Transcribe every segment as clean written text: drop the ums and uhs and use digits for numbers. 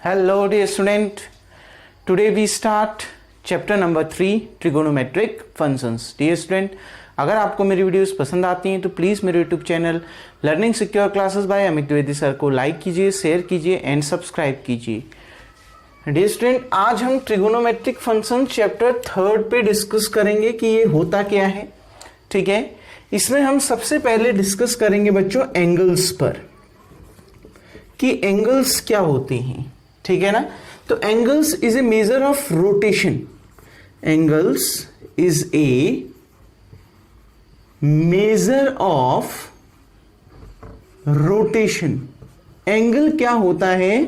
Hello dear student, today we start chapter number 3 trigonometric functions. Dear student, अगर आपको मेरी videos पसंद आती हैं तो प्लीज़ मेरे YouTube channel learning secure classes bye Amit Dwivedi sir को लाइक कीजिए, शेयर कीजिए एंड सब्सक्राइब कीजिए. डियर स्टूडेंट, आज हम ट्रिगोनोमेट्रिक फंक्शन चैप्टर 3 पे डिस्कस करेंगे कि ये होता क्या है. ठीक है, इसमें हम सबसे पहले डिस्कस करेंगे बच्चों एंगल्स पर कि एंगल्स क्या होते हैं. ठीक है ना. तो angles is a measure of rotation. Angles is a measure of rotation. Angle क्या होता है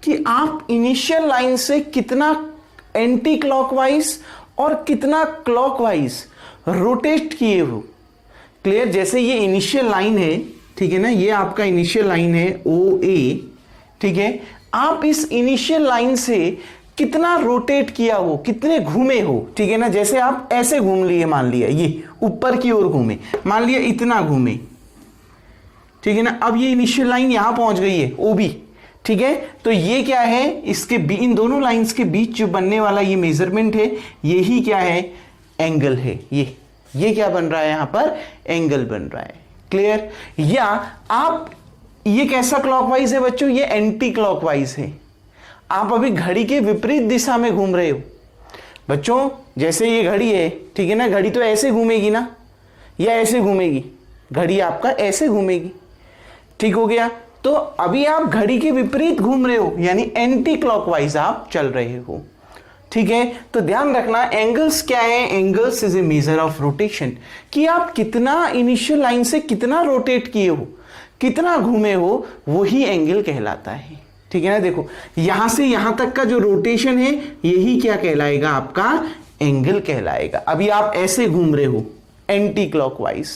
कि आप इनिशियल लाइन से कितना एंटी क्लॉकवाइज और कितना क्लॉकवाइज रोटेट किए हो. क्लियर. जैसे ये इनिशियल लाइन है, ठीक है ना, ये आपका इनिशियल लाइन है ओ ए. ठीक है, आप इस इनिशियल लाइन से कितना रोटेट किया हो, कितने घूमे हो. ठीक है ना. जैसे आप ऐसे घूम लिए, मान लिया ये ऊपर की ओर घूमे, मान लिया इतना घूमे. ठीक है ना. अब ये इनिशियल लाइन यहां पहुंच गई है ओ बी. ठीक है, तो ये क्या है, इसके इन दोनों लाइंस के बीच जो बनने वाला ये मेजरमेंट है, यही क्या है, एंगल है. ये क्या बन रहा है यहां पर, एंगल बन रहा है. क्लियर. या आप ये कैसा क्लॉकवाइज है बच्चों, ये एंटी क्लॉकवाइज है. आप अभी घड़ी के विपरीत दिशा में घूम रहे हो बच्चों. जैसे ये घड़ी है, ठीक है ना, घड़ी तो ऐसे घूमेगी ना, या ऐसे घूमेगी. घड़ी आपका ऐसे घूमेगी. ठीक हो गया. तो अभी आप घड़ी के विपरीत घूम रहे हो, यानी एंटी क्लॉकवाइज आप चल रहे हो. ठीक है, तो ध्यान रखना एंगल्स क्या है. Angles is a measure of rotation, कि आप कितना इनिशियल लाइन से कितना रोटेट किए हो, कितना घूमे हो, वही एंगल कहलाता है. ठीक है ना. देखो यहां से यहां तक का जो रोटेशन है, यही क्या कहलाएगा, आपका एंगल कहलाएगा. अभी आप ऐसे घूम रहे हो एंटी क्लॉकवाइज.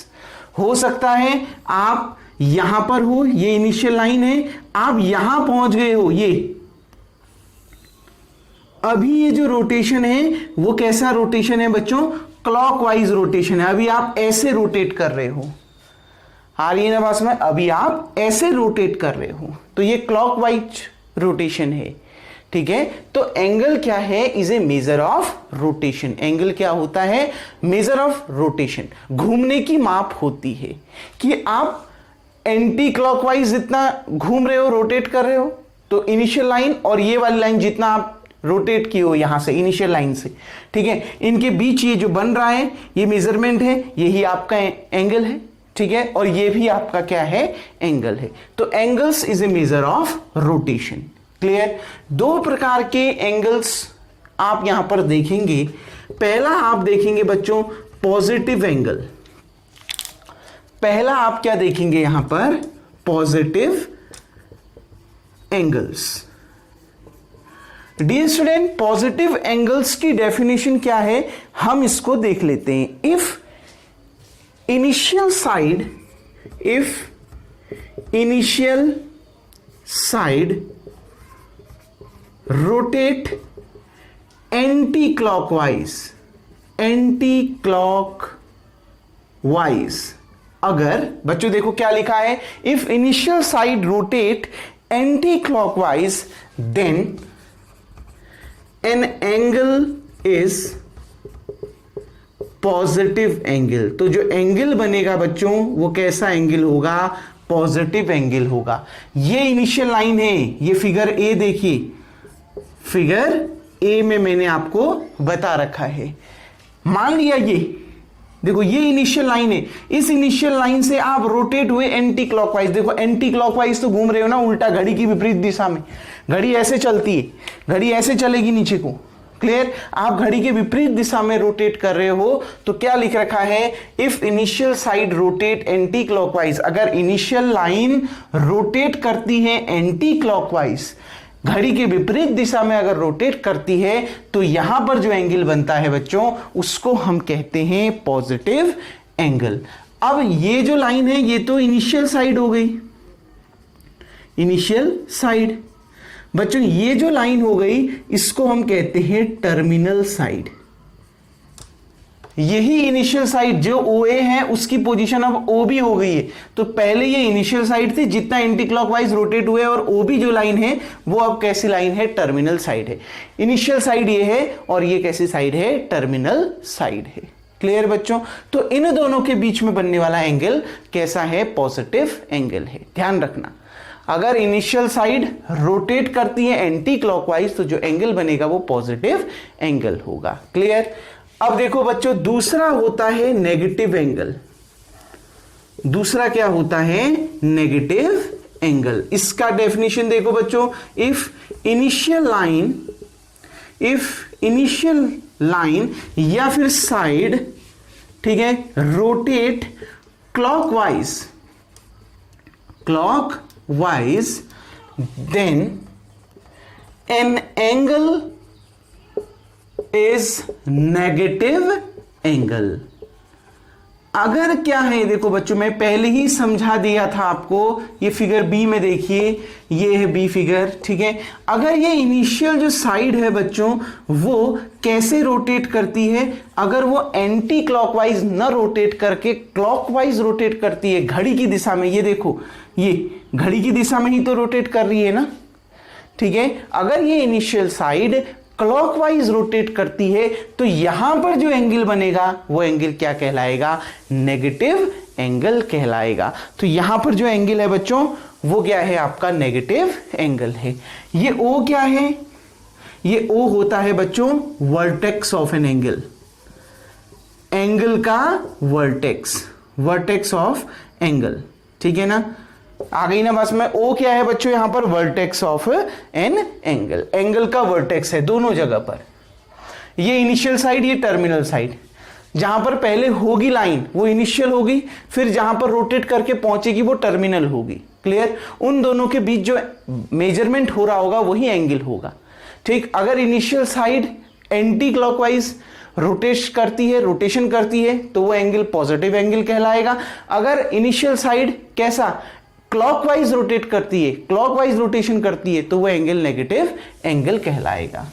हो सकता है आप यहां पर हो, ये इनिशियल लाइन है, आप यहां पहुंच गए हो. ये अभी ये जो रोटेशन है वो कैसा रोटेशन है बच्चों, क्लॉकवाइज रोटेशन है. अभी आप ऐसे रोटेट कर रहे हो. आ रही है ना बात समझ. अभी आप ऐसे रोटेट कर रहे हो, तो ये क्लॉकवाइज रोटेशन है. ठीक है, तो एंगल क्या है, is a measure of rotation. Angle क्या होता है, मेजर ऑफ रोटेशन. घूमने की माप होती है कि आप एंटी क्लॉकवाइज जितना घूम रहे हो, रोटेट कर रहे हो, तो इनिशियल लाइन और ये वाली लाइन जितना आप रोटेट किए हो यहां से इनिशियल लाइन से, ठीक है, इनके बीच ये जो बन रहा है, ये मेजरमेंट है, यही आपका एंगल है. ठीक है, और ये भी आपका क्या है, एंगल है. तो angles is a measure of rotation. Clear. दो प्रकार के एंगल्स आप यहां पर देखेंगे. पहला आप देखेंगे बच्चों पॉजिटिव एंगल. पहला आप क्या देखेंगे यहां पर, positive angles. Dear student, positive angles की डेफिनेशन क्या है, हम इसको देख लेते हैं. If initial side rotate anti-clockwise. अगर बच्चों देखो क्या लिखा है, if initial side rotate anti-clockwise then an angle is positive angle. तो जो एंगल बनेगा बच्चों वो कैसा एंगल होगा, पॉजिटिव एंगल होगा. ये इनिशियल लाइन है, ये फिगर ए देखिए, फिगर ए में मैंने आपको बता रखा है. मान लिया ये देखो ये इनिशियल लाइन है, इस इनिशियल लाइन से आप रोटेट हुए एंटी क्लॉकवाइज. देखो एंटी क्लॉकवाइज तो घूम रहे हो ना, उल्टा घड़ी की विपरीत दिशा में. घड़ी ऐसे चलती है, घड़ी ऐसे चलेगी नीचे को. क्लियर. आप घड़ी के विपरीत दिशा में रोटेट कर रहे हो, तो क्या लिख रखा है, if initial side rotate anti clockwise. अगर इनिशियल लाइन रोटेट करती है एंटी क्लॉकवाइज, घड़ी के विपरीत दिशा में अगर रोटेट करती है, तो यहां पर जो एंगल बनता है बच्चों, उसको हम कहते हैं पॉजिटिव एंगल. अब ये जो लाइन है, ये तो इनिशियल साइड हो गई, इनिशियल साइड. बच्चों ये जो लाइन हो गई, इसको हम कहते हैं टर्मिनल साइड. यही इनिशियल साइड जो OA है उसकी पोजीशन अब OB हो गई है। तो पहले ये इनिशियल साइड थी, जितना एंटी क्लॉकवाइज रोटेट हुए, और OB जो लाइन है वो अब कैसी लाइन है, टर्मिनल साइड है। इनिशियल साइड ये है और ये कैसी साइड है, टर्मिनल साइड है। क्लियर बच्चों? तो इन दोनों के बीच में बनने वाला एंगल कैसा है, पॉजिटिव एंगल है। ध्यान रखना, अगर इनिशियल साइड रोटेट करती है एंटी क्लॉकवाइज तो जो एंगल बनेगा वो पॉजिटिव एंगल होगा। क्लियर? अब देखो बच्चों, दूसरा होता है नेगेटिव एंगल। दूसरा क्या होता है, नेगेटिव एंगल। इसका डेफिनेशन देखो बच्चों, इफ इनिशियल लाइन या फिर साइड, ठीक है, rotate clockwise then an angle is negative angle. अगर क्या है, देखो बच्चों मैं पहले ही समझा दिया था आपको, ये फिगर बी में देखिए, ये है बी फिगर, ठीक है। अगर ये इनिशियल जो साइड है बच्चों वो कैसे रोटेट करती है, अगर वो एंटी क्लॉकवाइज न रोटेट करके क्लॉकवाइज रोटेट करती है घड़ी की दिशा में, ये देखो ये घड़ी की दिशा में ही तो रोटेट कर रही है ना, ठीक है। अगर ये इनिशियल साइड क्लॉकवाइज रोटेट करती है तो यहां पर जो एंगल बनेगा वो एंगल क्या कहलाएगा, नेगेटिव एंगल कहलाएगा। तो यहां पर जो एंगल है बच्चों वो क्या है, आपका नेगेटिव एंगल है। ये O क्या है, ये O होता है बच्चों vertex of an angle, angle का वर्टेक्स ऑफ एंगल, ठीक है ना। आ गई ना बस में, O क्या है बच्चों, यहां पर vertex of an angle, angle का वर्टेक्स है दोनों जगह पर। ये इनिशियल साइड, ये टर्मिनल साइड, जहां पर पहले होगी लाइन वो इनिशियल होगी, फिर जहां पर रोटेट करके पहुंचेगी वो टर्मिनल होगी। क्लियर? उन दोनों के बीच जो मेजरमेंट हो रहा होगा वही एंगल होगा, ठीक। अगर initial side anti clockwise rotation करती है तो वो एंगल पॉजिटिव एंगल कहलाएगा। अगर इनिशियल साइड कैसा, क्लॉकवाइज रोटेट करती है, क्लॉकवाइज रोटेशन करती है तो वो एंगल नेगेटिव एंगल कहलाएगा।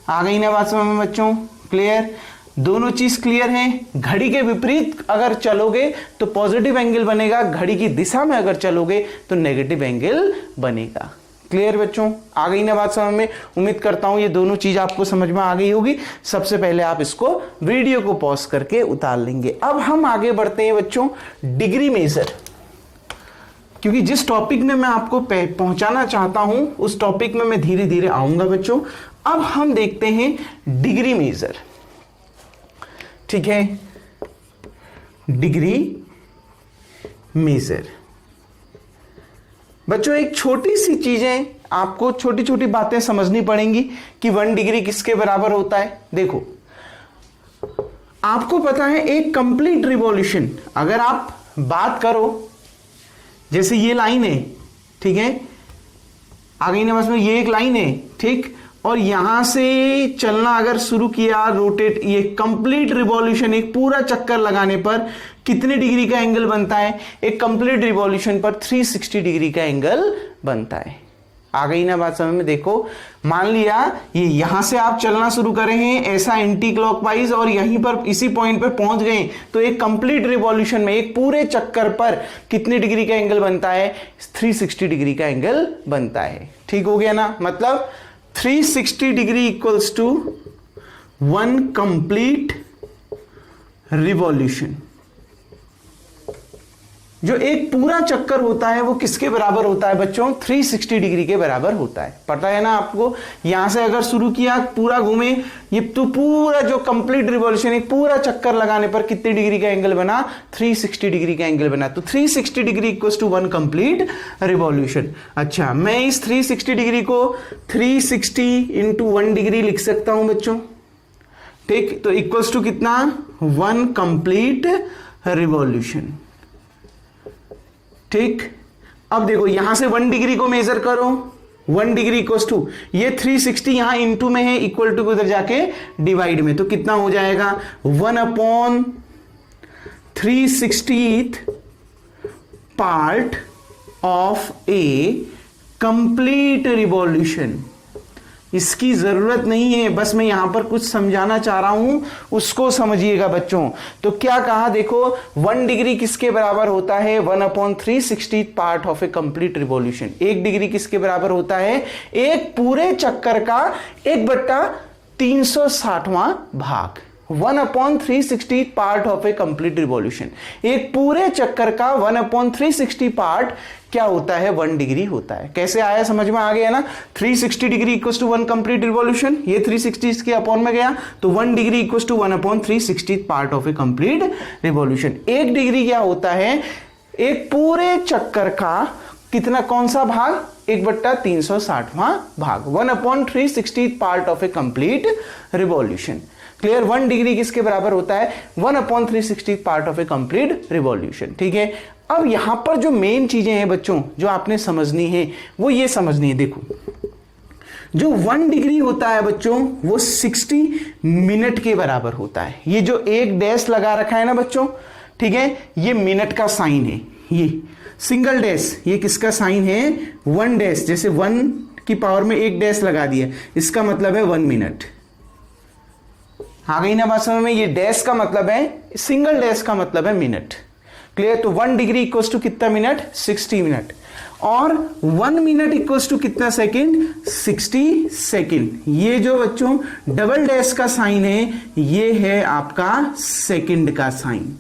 आ गई ना बात समझ में बच्चों? क्लियर? दोनों चीज क्लियर हैं। घड़ी के विपरीत अगर चलोगे तो पॉजिटिव एंगल बनेगा, घड़ी की दिशा में अगर चलोगे तो नेगेटिव एंगल बनेगा। क्लियर बच्चों? आ गई ना बात समझ में? उम्मीद करता हूं ये दोनों चीज आपको समझ में आ गई होगी। सबसे पहले आप इसको वीडियो को पॉज करके उतार लेंगे। अब हम आगे बढ़ते हैं बच्चों डिग्री मेजर, क्योंकि जिस टॉपिक में मैं आपको पहुंचाना चाहता हूं उस टॉपिक में मैं धीरे धीरे आऊंगा बच्चों। अब हम देखते हैं डिग्री मेजर, ठीक है, डिग्री मेजर। बच्चों एक छोटी सी चीजें आपको, छोटी छोटी बातें समझनी पड़ेंगी कि 1 डिग्री किसके बराबर होता है। देखो आपको पता है एक कंप्लीट रिवॉल्यूशन, अगर आप बात करो, जैसे ये लाइन है, ठीक है, आ गई ना बस में, ये एक लाइन है, ठीक, और यहां से चलना अगर शुरू किया रोटेट, ये कंप्लीट रिवॉल्यूशन, एक पूरा चक्कर लगाने पर कितने डिग्री का एंगल बनता है, एक कंप्लीट रिवॉल्यूशन पर 360 डिग्री का एंगल बनता है। आ गई ना बात समझ में? देखो मान लिया ये यहां से आप चलना शुरू कर रहे हैं ऐसा एंटी क्लॉकवाइज और यहीं पर इसी पॉइंट पर पहुंच गए, तो एक कंप्लीट रिवॉल्यूशन में, एक पूरे चक्कर पर कितने डिग्री का एंगल बनता है, 360 डिग्री का एंगल बनता है। ठीक हो गया ना? मतलब 360 degree equals to 1 complete revolution. जो एक पूरा चक्कर होता है वो किसके बराबर होता है बच्चों? 360 डिग्री के बराबर होता है। पता है ना आपको? यहां से अगर शुरू किया पूरा घूमे, ये तो पूरा जो कंप्लीट रिवॉल्यूशन, एक पूरा चक्कर लगाने पर कितने डिग्री का एंगल बना? 360 डिग्री का एंगल बना। तो 360 degree equals to 1 complete revolution. अच्छा, मैं इस 360 डिग्री को 360 इंटू 1 डिग्री लिख सकता हूं बच्चों। ठीक, तो इक्वल्स टू कितना? 1 कंप्लीट रिवॉल्यूशन। ठीक, अब देखो यहां से 1 डिग्री को मेजर करो, 1 डिग्री इक्वल्स टू, ये 360 यहां इंटू में है, इक्वल टू उधर जाके डिवाइड में, तो कितना हो जाएगा? 1/360th part of a complete revolution. इसकी जरूरत नहीं है, बस मैं यहां पर कुछ समझाना चाह रहा हूं, उसको समझिएगा बच्चों। तो क्या कहा, देखो 1 डिग्री किसके बराबर होता है, 1/360 part of a complete revolution. 1 degree किसके बराबर होता है, एक पूरे चक्कर का 1/360वां भाग। 1/360 part of a complete revolution, एक पूरे चक्कर का 1/360 पार्ट क्या होता है, 1 डिग्री होता है। कैसे आया, समझ में आ गया ना। 360 degree equal to 1 complete revolution, ये 360 इसके अपॉन में गया, तो 1 degree equal to 1/360 part of a complete revolution. 1 degree क्या होता है, एक पूरे चक्कर का कितना, कौन सा भाग, 1/360वां भाग। 1/360 part of a complete revolution. Clear. 1 degree किसके बराबर होता है, 1/360 part of a complete revolution. ठीक है। अब यहां पर जो मेन चीजें हैं बच्चों जो आपने समझनी है वो ये समझनी है। देखो जो 1 डिग्री होता है बच्चों वो 60 मिनट के बराबर होता है। ये जो एक डैश लगा रखा है ना बच्चों, ठीक है, ये मिनट का साइन है। ये सिंगल डैश, ये किसका साइन है, 1 डैश। जैसे 1 की पावर में एक डैश लगा दिया, इसका मतलब है 1 मिनट। आ गई ना बात समझ में। ये डैश का मतलब है, सिंगल डैश का मतलब है मिनट। क्लियर। तो 1 डिग्री इक्वल्स टू कितना मिनट, 60 मिनट। और 1 मिनट इक्वल्स टू कितना सेकंड, 60 सेकंड। ये जो बच्चों डबल डैश का साइन है ये है आपका सेकंड का साइन।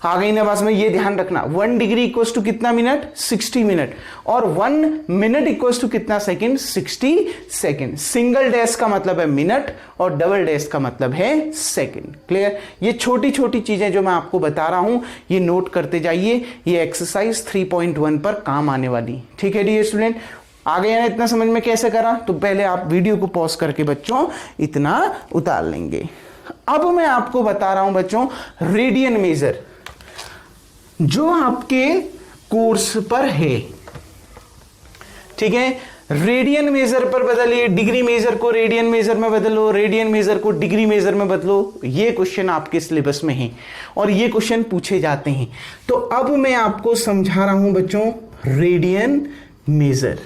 आ गई ना बात में, ये ध्यान रखना। 1 डिग्री इक्वल्स टू कितना मिनट, 60 मिनट। और 1 मिनट इक्वल्स टू कितना सेकंड, 60 सेकंड। सिंगल डैश का मतलब है मिनट और डबल डैश का मतलब है सेकंड। क्लियर। ये छोटी छोटी चीजें जो मैं आपको बता रहा हूं ये नोट करते जाइए, ये एक्सरसाइज 3.1 पर काम आने वाली। ठीक है डियर स्टूडेंट। आ गया ना इतना समझ में कैसे करा। तो पहले आप वीडियो को पॉज करके बच्चों इतना उतार लेंगे। अब मैं आपको बता रहा हूं बच्चों रेडियन मेजर जो आपके कोर्स पर है। ठीक है। रेडियन मेजर पर बदलिए, डिग्री मेजर को रेडियन मेजर में बदलो, रेडियन मेजर को डिग्री मेजर में बदलो। ये क्वेश्चन आपके सिलेबस में है और ये क्वेश्चन पूछे जाते हैं। तो अब मैं आपको समझा रहा हूं बच्चों रेडियन मेजर।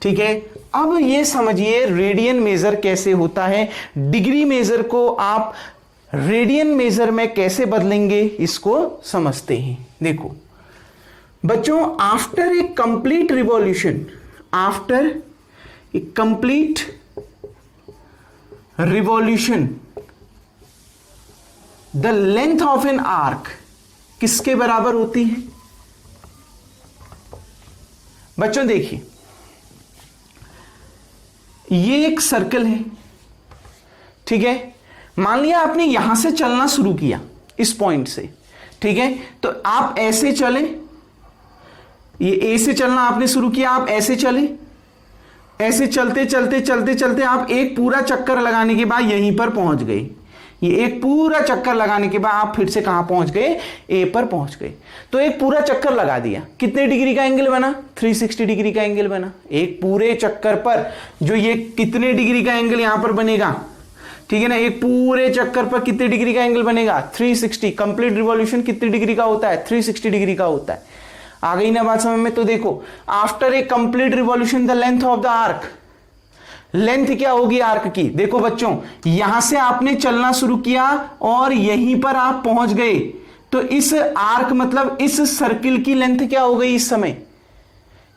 ठीक है। अब ये समझिए रेडियन मेजर कैसे होता है, डिग्री मेजर को आप रेडियन मेजर में कैसे बदलेंगे इसको समझते हैं। देखो बच्चों, after a complete revolution, after a complete revolution the length of an arc किसके बराबर होती है बच्चों। देखिए ये एक सर्कल है, ठीक है। मान लिया आपने यहां से चलना शुरू किया इस पॉइंट से, ठीक है। तो आप ऐसे चले, ये ए से चलना आपने शुरू किया, आप ऐसे चले, ऐसे चलते चलते चलते चलते आप एक पूरा चक्कर लगाने के बाद यहीं पर पहुंच गए। ये एक पूरा चक्कर लगाने के बाद आप फिर से कहां पहुंच गए, ए पर पहुंच गए। तो एक पूरा चक्कर लगा दिया, कितने डिग्री का एंगल बना, 360 डिग्री का एंगल बना। एक पूरे चक्कर पर जो ये कितने डिग्री का एंगल यहां पर बनेगा, ठीक है ना। एक पूरे चक्कर पर कितने डिग्री का एंगल बनेगा, 360। कंप्लीट रिवॉल्यूशन कितने डिग्री का होता है, 360 डिग्री का होता है। आ गई ना बात समझ में। तो देखो after a complete revolution the length of the arc, length क्या होगी आर्क की। देखो बच्चों यहां से आपने चलना शुरू किया और यहीं पर आप पहुंच गए, तो इस आर्क मतलब इस सर्किल की लेंथ क्या हो गई इस समय,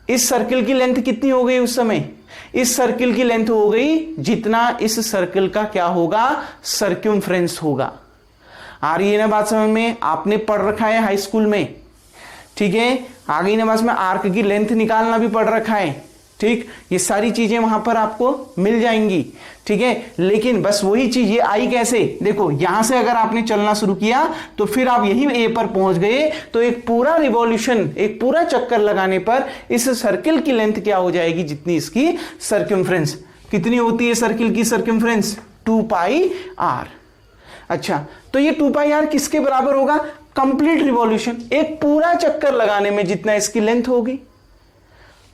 इस सर्किल की लेंथ कितनी हो गई उस समय, इस सर्किल की लेंथ हो गई जितना इस सर्किल का क्या होगा, सर्क्यूमफ्रेंस होगा। आ रही है ना बात समझ में, आपने पढ़ रखा है हाई स्कूल में, ठीक है। आ गई ना बात में, आर्क की लेंथ निकालना भी पढ़ रखा है, ठीक। ये सारी चीजें वहां पर आपको मिल जाएंगी, ठीक है। लेकिन बस वही चीज ये आई कैसे, देखो यहां से अगर आपने चलना शुरू किया तो फिर आप यही ए पर पहुंच गए, तो एक पूरा रिवॉल्यूशन, एक पूरा चक्कर लगाने पर इस सर्किल की लेंथ क्या हो जाएगी, जितनी इसकी सर्कमफ्रेंस। कितनी होती है सर्किल की सर्कमफ्रेंस, 2πr। अच्छा, तो ये 2πr किसके बराबर होगा, कंप्लीट रिवॉल्यूशन, एक पूरा चक्कर लगाने में जितना इसकी लेंथ होगी।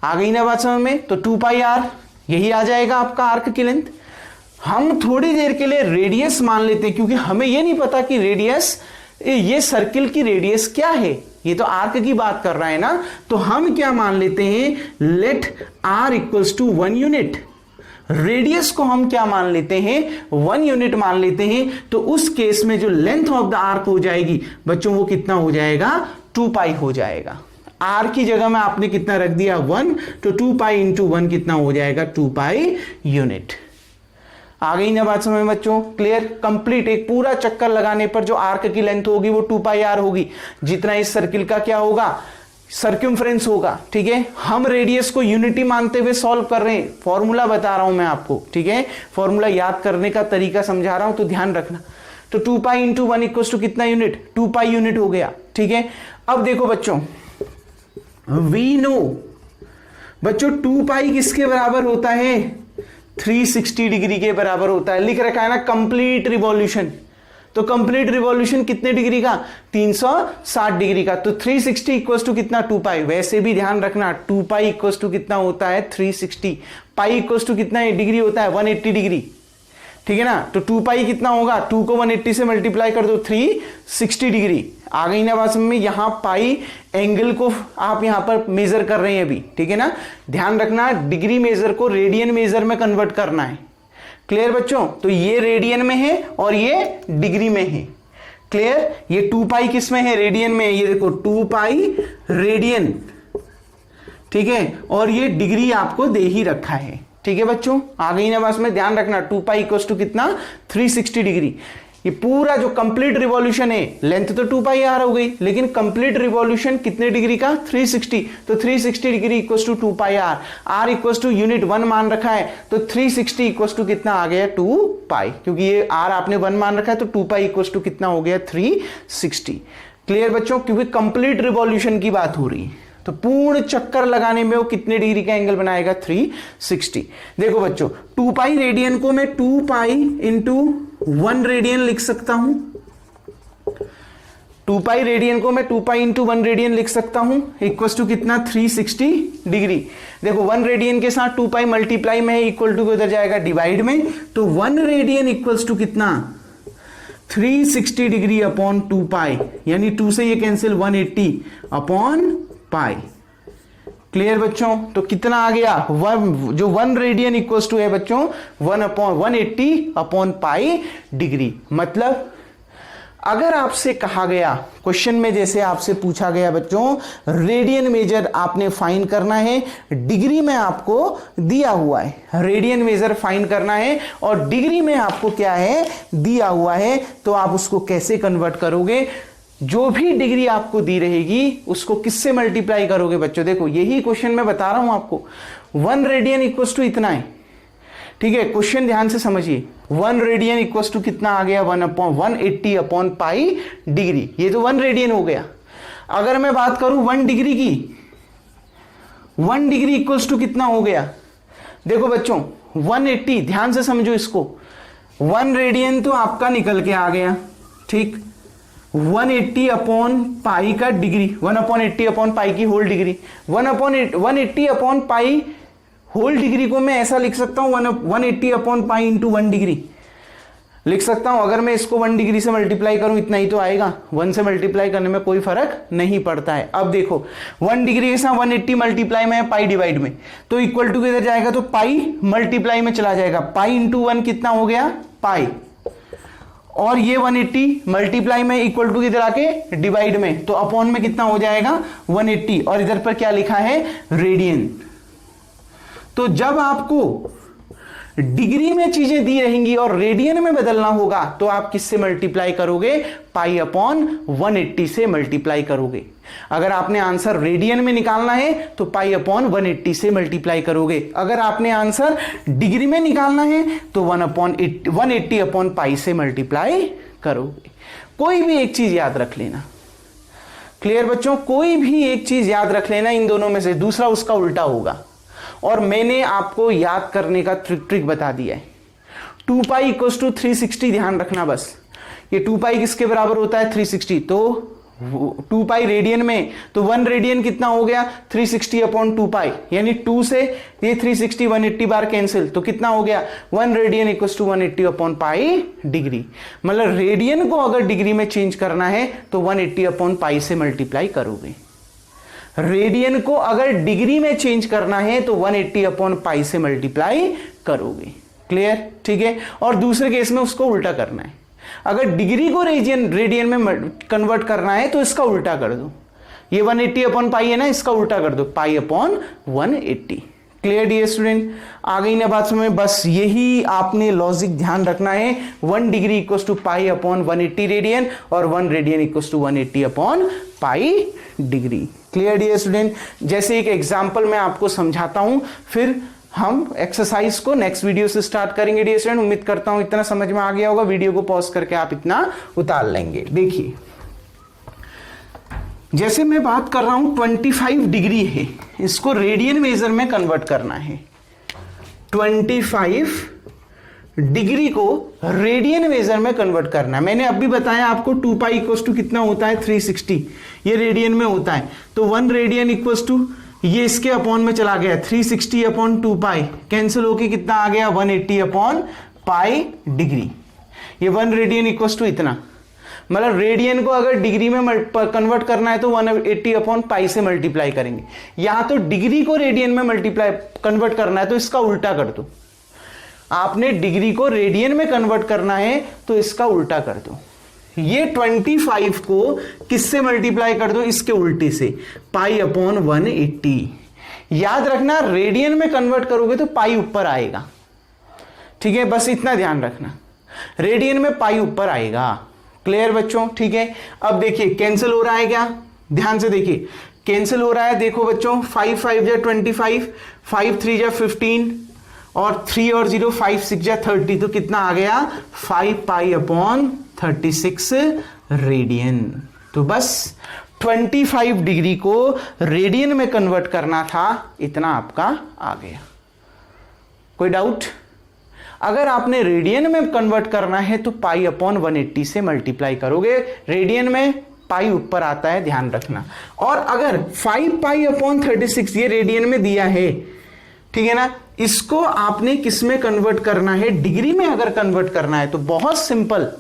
आ गई ना बात समझ में। तो 2πr यही आ जाएगा आपका आर्क की लेंथ। हम थोड़ी देर के लिए रेडियस मान लेते हैं, क्योंकि हमें यह नहीं पता कि रेडियस, ये सर्किल की रेडियस क्या है, ये तो आर्क की बात कर रहा है ना, तो हम क्या मान लेते हैं, let r equals to 1 unit. Radius को हम क्या मान लेते हैं, 1 यूनिट मान लेते हैं। तो उस केस में जो लेंथ ऑफ द आर्क हो जाएगी बच्चों, वो कितना हो जाएगा, 2 पाई हो जाएगा। आर की जगह में आपने कितना रख दिया, 1, तो 2 पाई इंटू 1 कितना हो जाएगा, 2 पाई यूनिट। आ गई ना बात समझ में बच्चों, क्लियर, कंप्लीट। एक पूरा चक्कर लगाने पर जो आर्क की लेंथ होगी वो 2 पाई आर होगी, जितना इस सर्किल का क्या होगा, सर्क्यूमफ्रेंस होगा। ठीक है, हम रेडियस को यूनिटी मानते हुए सॉल्व कर रहे हैं, फॉर्मूला बता रहा हूं मैं आपको। ठीक है, फॉर्मूला याद करने का तरीका समझा रहा हूं, तो ध्यान रखना। तो 2 पाई इंटू 1 इक्वल्स टू कितना यूनिट, 2 पाई यूनिट हो गया। ठीक है, अब देखो बच्चों, वी नो बच्चों 2 पाई किसके बराबर होता है, 360 डिग्री के बराबर होता है। लिख रखा है ना कंप्लीट रिवॉल्यूशन, तो कंप्लीट रिवॉल्यूशन कितने डिग्री का, 360 डिग्री का। तो 360 इक्वल्स टू कितना, 2 पाई। वैसे भी ध्यान रखना 2 पाई इक्वल्स टू कितना होता है, 360। पाई इक्वल्स टू कितना डिग्री होता है, 180 डिग्री। ठीक है ना, तो 2 पाई कितना होगा, 2 को 180 से मल्टीप्लाई कर दो, 360 डिग्री। आ गई ना बात समझ में, यहां पाई एंगल को आप यहां पर मेजर कर रहे हैं अभी। ठीक है ना, ध्यान रखना डिग्री मेजर को रेडियन मेजर में कन्वर्ट करना है। क्लियर बच्चों, तो ये रेडियन में है और ये डिग्री में है। क्लियर, ये 2 पाई किस में है, रेडियन में। ये देखो 2 पाई रेडियन, ठीक है, और ये डिग्री आपको दे ही रखा है। ठीक है बच्चों, आ गई ना बस में, ध्यान रखना 2 पाई इक्वल्स टू कितना, 360 डिग्री। ये पूरा जो कंप्लीट रिवॉल्यूशन है, लेंथ तो 2 पाई आर हो गई, लेकिन कंप्लीट रिवॉल्यूशन कितने डिग्री का, 360। तो 360 degree equals to 2 pi r. R equals to unit 1 मान रखा है, तो 360 इक्वल्स टू कितना आ गया, 2 पाई। क्योंकि ये आर आपने 1 मान रखा है, तो 2 पाई इक्वल्स टू कितना हो गया, 360। क्लियर बच्चों, क्योंकि कंप्लीट रिवॉल्यूशन की बात हो रही है, तो पूर्ण चक्कर लगाने में वो कितने डिग्री का एंगल बनाएगा, 360। देखो बच्चों 2 पाई रेडियन को मैं 2 पाई इंटू 1 रेडियन लिख सकता हूं। 2 पाई रेडियन को मैं 2 पाई इंटू 1 रेडियन लिख सकता हूं, इक्वल्स टू कितना, 360 डिग्री। देखो 1 रेडियन के साथ 2 पाई मल्टीप्लाई में है, इक्वल टू उधर जाएगा डिवाइड में, तो 1 रेडियन इक्वल्स टू कितना, 360 डिग्री अपॉन 2 पाई, यानी 2 से ये कैंसिल, 180 अपॉन पाई। क्लियर बच्चों, तो कितना आ गया, जो 1 रेडियन इक्वल्स टू है बच्चों 180 अपॉन पाई डिग्री। मतलब अगर आपसे कहा गया क्वेश्चन में, जैसे आपसे पूछा गया बच्चों, रेडियन मेजर आपने फाइंड करना है, डिग्री में आपको दिया हुआ है, रेडियन मेजर फाइंड करना है और डिग्री में आपको क्या है, दिया हुआ है, तो आप उसको कैसे कन्वर्ट करोगे, जो भी डिग्री आपको दी रहेगी उसको किससे मल्टीप्लाई करोगे बच्चों। देखो यही क्वेश्चन मैं बता रहा हूं आपको, 1 रेडियन इक्वल्स टू इतना है। ठीक है, क्वेश्चन ध्यान से समझिए, 1 रेडियन इक्वल्स टू कितना आ गया, 180 अपॉन पाई डिग्री। ये तो 1 रेडियन हो गया। अगर मैं बात करूं 1 डिग्री की, 1 डिग्री इक्वल्स टू कितना हो गया, देखो बच्चों 180, ध्यान से समझो इसको, 1 रेडियन तो आपका निकल के आ गया, ठीक, 180 अपॉन पाई का डिग्री, 1/80 अपॉन पाई की whole degree, 180 upon pi whole degree को मैं ऐसा लिख सकता हूं, 180 अपॉन पाई इंटू 1 डिग्री लिख सकता हूं। अगर मैं इसको 1 डिग्री से मल्टीप्लाई करूं इतना ही तो आएगा, 1 से मल्टीप्लाई करने में कोई फर्क नहीं पड़ता है। अब देखो 1 डिग्री के साथ 180 मल्टीप्लाई में है पाई डिवाइड में, तो इक्वल टू किधर जाएगा, तो पाई मल्टीप्लाई में चला जाएगा, पाई इंटू 1 कितना हो गया, पाई, और ये 180 मल्टीप्लाई में इक्वल टू किधर आके डिवाइड में, तो अपॉन में कितना हो जाएगा 180, और इधर पर क्या लिखा है, रेडियन। तो जब आपको डिग्री में चीजें दी रहेंगी और रेडियन में बदलना होगा, तो आप किससे मल्टीप्लाई करोगे, पाई अपॉन 180 से मल्टीप्लाई करोगे। अगर आपने आंसर रेडियन में निकालना है तो पाई अपॉन 180 से मल्टीप्लाई करोगे। अगर आपने आंसर डिग्री में निकालना है तो 180 अपॉन पाई से मल्टीप्लाई करोगे। कोई भी एक चीज याद रख लेना। क्लियर बच्चों, कोई भी एक चीज याद रख लेना, इन दोनों में से दूसरा उसका उल्टा होगा। और मैंने आपको याद करने का ट्रिक बता दिया है। 2 पाई इक्वल्स टू 360, ध्यान रखना बस, ये 2 पाई किसके बराबर होता है, 360, तो 2 पाई रेडियन में, तो 1 रेडियन कितना हो गया 360 अपॉन 2 पाई, यानी 2 से ये 360 180 बार कैंसिल, तो कितना हो गया 1 radian equals to 180 upon pi degree. मतलब रेडियन को अगर डिग्री में चेंज करना है तो 180 अपॉन पाई से मल्टीप्लाई करोगे। रेडियन को अगर डिग्री में चेंज करना है तो 180 अपॉन पाई से मल्टीप्लाई करोगे। क्लियर? ठीक है। और दूसरे केस में उसको उल्टा करना है, अगर डिग्री को रेडियन में कन्वर्ट करना है तो इसका उल्टा कर दो, ये 180 अपॉन पाई है ना, इसका उल्टा कर दो pi upon 180। Clear dear student? आ गई ना बात समझ? बस यही आपने लॉजिक ध्यान रखना है, 1 degree equals to pi upon 180 radian और 1 radian equals to 180 upon pi degree. Clear dear student? जैसे एक एग्जांपल मैं आपको समझाता हूं, फिर हम एक्सरसाइज को नेक्स्ट वीडियो से स्टार्ट करेंगे डियर स्टूडेंट। उम्मीद करता हूं इतना समझ में आ गया होगा, वीडियो को पॉज करके आप इतना उतार लेंगे। देखिए जैसे मैं बात कर रहा हूं 25 डिग्री है, इसको रेडियन मेजर में कन्वर्ट करना है। 25 डिग्री को रेडियन मेजर में कन्वर्ट करना है। मैंने अभी बताया आपको 2 पाई इक्वल्स टू कितना होता है 360, ये रेडियन में होता है, तो 1 रेडियन इक्वल्स टू ये इसके अपॉन में चला गया 360 अपॉन 2 पाई, कैंसिल होके कितना आ गया 180 अपॉन पाई डिग्री। ये 1 रेडियन इक्वल्स टू इतना, मतलब रेडियन को अगर डिग्री में कन्वर्ट करना है तो 180 अपॉन पाई से मल्टीप्लाई करेंगे। यहां तो डिग्री को रेडियन में मल्टीप्लाई कन्वर्ट करना है तो इसका उल्टा कर दो। आपने डिग्री को रेडियन में कन्वर्ट करना है तो इसका उल्टा कर दो। ये 25 को किससे मल्टीप्लाई कर दो? इसके उल्टे से, पाई अपॉन 180। याद रखना रेडियन में कन्वर्ट करोगे तो पाई ऊपर आएगा, ठीक है, बस इतना ध्यान रखना, रेडियन में पाई ऊपर आएगा। क्लियर बच्चों? ठीक है। अब देखिए कैंसिल हो रहा है क्या, ध्यान से देखिए कैंसिल हो रहा है। देखो बच्चों 5 5 जा 25, 5 3 जा 15 और 3 और 0 5 6 जा 30, तो कितना आ गया 5 पाई अपॉन 36 रेडियन। तो बस 25 डिग्री को रेडियन में कन्वर्ट करना था, इतना आपका आ गया। कोई डाउट? अगर आपने रेडियन में कन्वर्ट करना है तो पाई अपॉन 180 से मल्टीप्लाई करोगे, रेडियन में पाई ऊपर आता है, ध्यान रखना। और अगर 5 पाई अपॉन 36 ये रेडियन में दिया है, ठीक है ना, इसको आपने किस में कन्वर्ट करना है? डिग्री में अगर कन्वर्ट करना है तो बहुत सिंपल,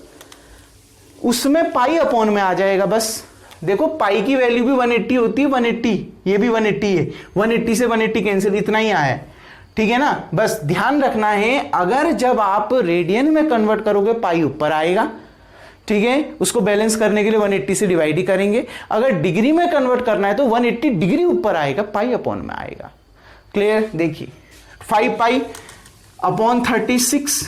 उसमें पाई अपॉन में आ जाएगा। बस देखो पाई की वैल्यू भी 180 होती है, 180 ये भी 180 है, 180 से 180 कैंसिल, इतना ही आया है, ठीक है ना। बस ध्यान रखना है, अगर जब आप रेडियन में कन्वर्ट करोगे पाई ऊपर आएगा, ठीक है, उसको बैलेंस करने के लिए 180 से डिवाइड ही करेंगे। अगर डिग्री में कन्वर्ट करना है तो 180 डिग्री ऊपर आएगा, पाई अपॉन में आएगा। क्लियर? देखिए 5 पाई अपॉन 36,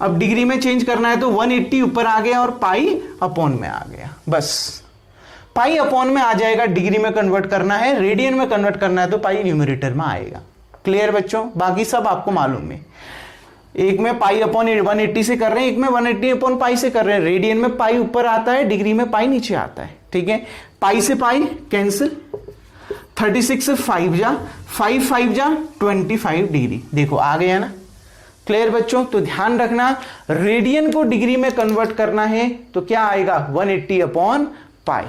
अब डिग्री में चेंज करना है तो 180 ऊपर आ गया और पाई अपॉन में आ गया। बस पाई अपॉन में आ जाएगा, डिग्री में कन्वर्ट करना है, रेडियन में कन्वर्ट करना है तो पाई न्यूमरेटर में आएगा। क्लियर बच्चों? बाकी सब आपको मालूम है, एक में पाई अपॉन 180 से कर रहे हैं, एक में 180 अपॉन पाई से कर रहे हैं। रेडियन में पाई ऊपर आता है, डिग्री में पाई नीचे आता है, ठीक है। पाई से पाई कैंसिल, 36 से 5 जा 5 5 जा 25 डिग्री, देखो आ गया ना। क्लियर बच्चों? तो ध्यान रखना, रेडियन को डिग्री में कन्वर्ट करना है तो क्या आएगा 180 अपॉन पाई।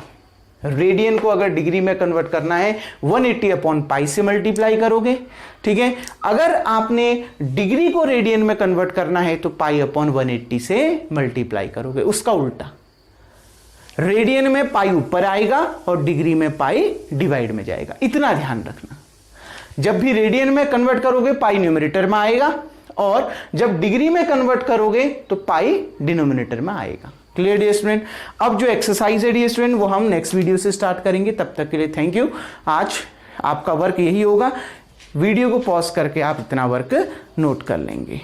रेडियन को अगर डिग्री में कन्वर्ट करना है 180 अपॉन पाई से मल्टीप्लाई करोगे, ठीक है। अगर आपने डिग्री को रेडियन में कन्वर्ट करना है तो पाई अपॉन 180 से मल्टीप्लाई करोगे, उसका उल्टा, रेडियन में पाई ऊपर आएगा और डिग्री में पाई डिवाइड में जाएगा। इतना ध्यान रखना, जब भी रेडियन में कन्वर्ट करोगे पाई न्यूमरेटर में आएगा और जब डिग्री में कन्वर्ट करोगे तो पाई डिनोमिनेटर में आएगा। Clear dear student? अब जो एक्सरसाइज है डियर स्टूडेंट वो हम नेक्स्ट वीडियो से स्टार्ट करेंगे, तब तक के लिए थैंक यू। आज आपका वर्क यही होगा, वीडियो को पॉज करके आप इतना वर्क नोट कर लेंगे।